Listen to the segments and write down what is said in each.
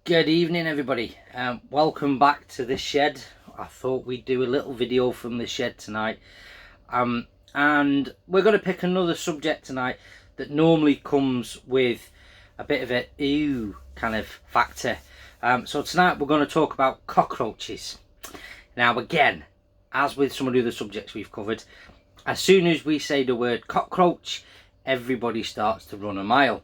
Good evening everybody, welcome back to the shed. I thought we'd do a little video from the shed tonight, and we're going to pick another subject tonight that normally comes with a bit of a ew kind of factor. So tonight we're going to talk about cockroaches. Now again, as with some of the other subjects we've covered, as soon as we say the word cockroach, everybody starts to run a mile.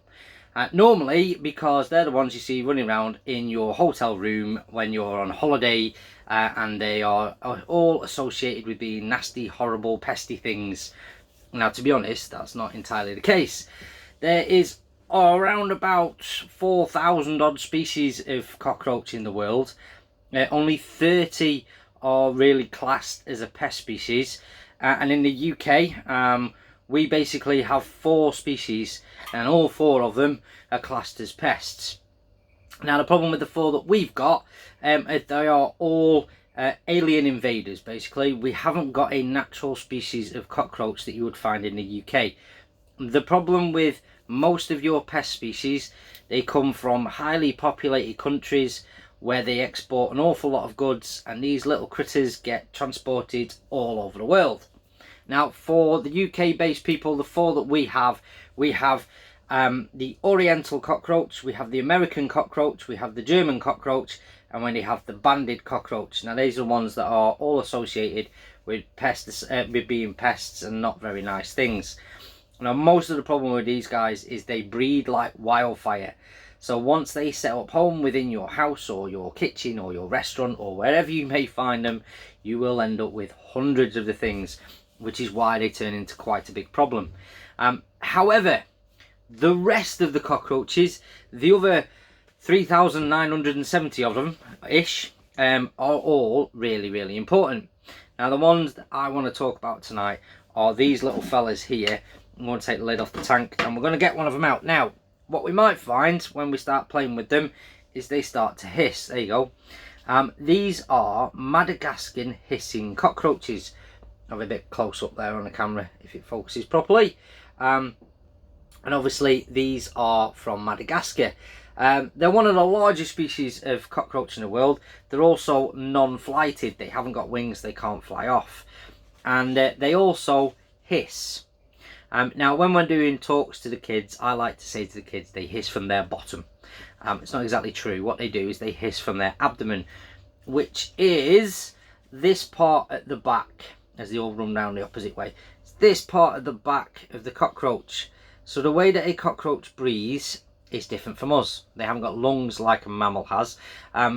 Normally because they're the ones you see running around in your hotel room when you're on holiday, and they are all associated with being nasty, horrible, pesty things. Now to be honest, that's not entirely the case. There is around about 4,000 odd species of cockroach in the world. Only 30 are really classed as a pest species, and in the UK we basically have 4 species, and all 4 of them are classed as pests. Now the problem with the 4 that we've got, they are all alien invaders. Basically, we haven't got a natural species of cockroach that you would find in the UK. The problem with most of your pest species, they come from highly populated countries where they export an awful lot of goods, and these little critters get transported all over the world. Now for the UK based people, the 4 that we have the oriental cockroach, we have the American cockroach, we have the German cockroach, and when they have the banded cockroach. Now these are the ones that are all associated with pests, with being pests and not very nice things. Now most of the problem with these guys is they breed like wildfire. So once they set up home within your house or your kitchen or your restaurant or wherever you may find them, you will end up with hundreds of the things, which is why they turn into quite a big problem. However, the rest of the cockroaches, the other 3,970 of them ish, are all really important. Now the ones that I want to talk about tonight are these little fellas here. I'm going to take the lid off the tank and we're going to get one of them out. Now what we might find when we start playing with them is they start to hiss. There you go. These are Madagascar hissing cockroaches. Have a bit close up there on the camera if it focuses properly. And obviously these are from Madagascar. They're one of the largest species of cockroach in the world. They're also non-flighted. They haven't got wings, they can't fly off. And they also hiss. Now when we're doing talks to the kids, I like to say to the kids they hiss from their bottom. It's not exactly true. What they do is they hiss from their abdomen, which is this part at the back, as they all run round the opposite way. It's this part of the back of the cockroach. So the way that a cockroach breathes is different from us. They haven't got lungs like a mammal has.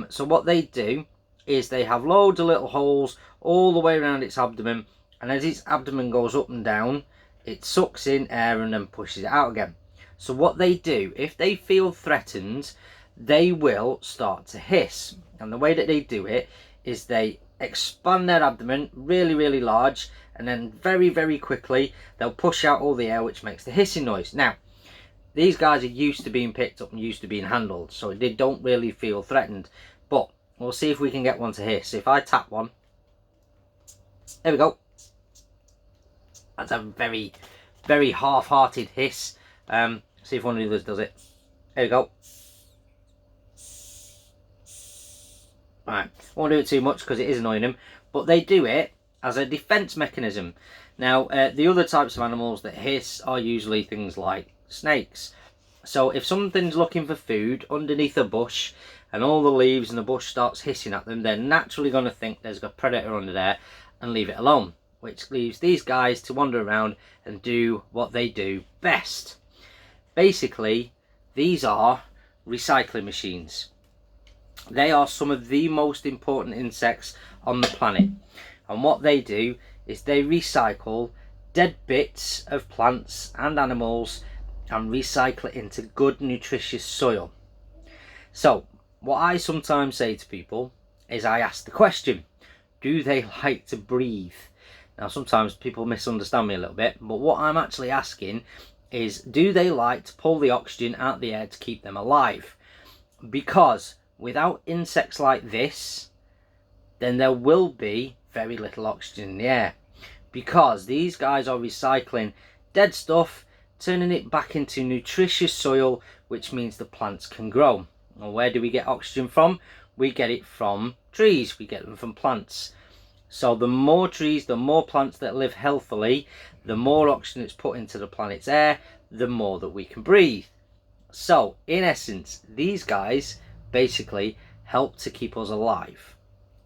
So what they do is they have loads of little holes all the way around its abdomen, and as its abdomen goes up and down, it sucks in air and then pushes it out again. So what they do, if they feel threatened, they will start to hiss. And the way that they do it is they expand their abdomen really large, and then very quickly they'll push out all the air, which makes the hissing noise. Now these guys are used to being picked up and used to being handled, so they don't really feel threatened. But we'll see if we can get one to hiss. If I tap one, there we go. That's a very half-hearted hiss. See if one of the others does it. There we go. Right, I won't do it too much because it is annoying them, but they do it as a defense mechanism. Now the other types of animals that hiss are usually things like snakes. So if something's looking for food underneath a bush and all the leaves in the bush starts hissing at them, they're naturally going to think there's a predator under there and leave it alone, which leaves these guys to wander around and do what they do best. Basically, these are recycling machines. They are some of the most important insects on the planet, and what they do is they recycle dead bits of plants and animals and recycle it into good nutritious soil. So what I sometimes say to people is I ask the question, do they like to breathe? Now sometimes people misunderstand me a little bit, but what I'm actually asking is, do they like to pull the oxygen out of the air to keep them alive? Because without insects like this, then there will be very little oxygen in the air, because these guys are recycling dead stuff, turning it back into nutritious soil, which means the plants can grow. And where do we get oxygen from? We get it from trees, we get them from plants. So the more trees, the more plants that live healthily, the more oxygen that's put into the planet's air, the more that we can breathe. So in essence, these guys basically help to keep us alive.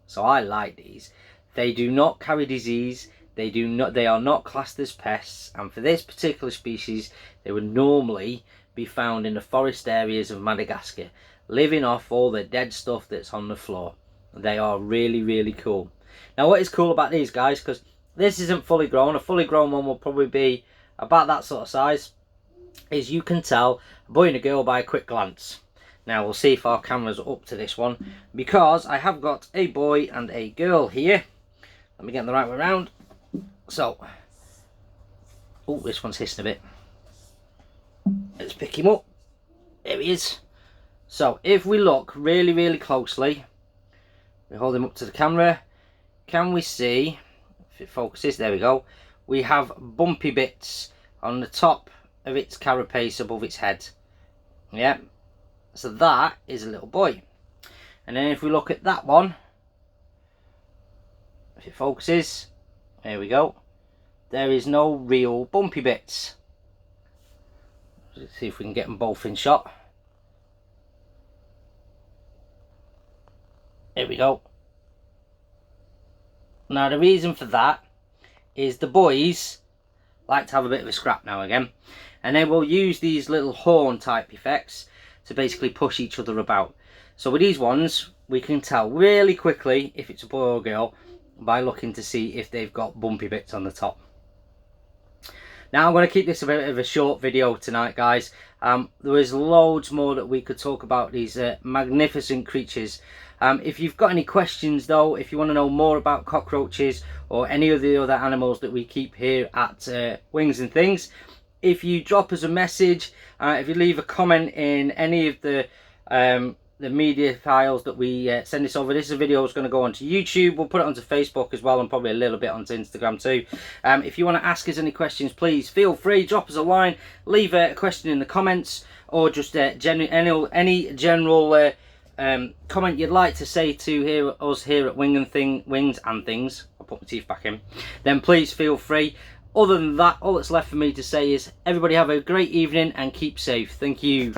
So I like these. They do not carry disease. They are not classed as pests, and for this particular species, they would normally be found in the forest areas of Madagascar, living off all the dead stuff that's on the floor. They are really, really cool. Now, what is cool about these guys, because this isn't fully grown, a fully grown one will probably be about that sort of size, is you can tell a boy and a girl by a quick glance. Now, we'll see if our camera's up to this one, because I have got a boy and a girl here. Let me get them the right way around. So, oh, this one's hissing a bit. Let's pick him up. There he is. So, if we look really, really closely, we hold him up to the camera. Can we see, if it focuses, there we go. We have bumpy bits on the top of its carapace above its head. Yeah. So that is a little boy. And then if we look at that one, if it focuses, there we go. There is no real bumpy bits. Let's see if we can get them both in shot. There we go. Now the reason for that is the boys like to have a bit of a scrap now and again, and they will use these little horn type effects to basically push each other about. So with these ones, we can tell really quickly if it's a boy or a girl by looking to see if they've got bumpy bits on the top. Now I'm going to keep this a bit of a short video tonight, guys. There is loads more that we could talk about these magnificent creatures. If you've got any questions though, if you want to know more about cockroaches or any of the other animals that we keep here at Wings and Things, if you drop us a message, if you leave a comment in any of the media files that we send this over. This video is going to go onto YouTube. We'll put it onto Facebook as well, and probably a little bit onto Instagram too. If you want to ask us any questions, please feel free, drop us a line, leave a question in the comments, or just any general comment you'd like to say to us here at Wings and Things. I'll put my teeth back in. Then please feel free. Other than that, all that's left for me to say is everybody have a great evening and keep safe. Thank you.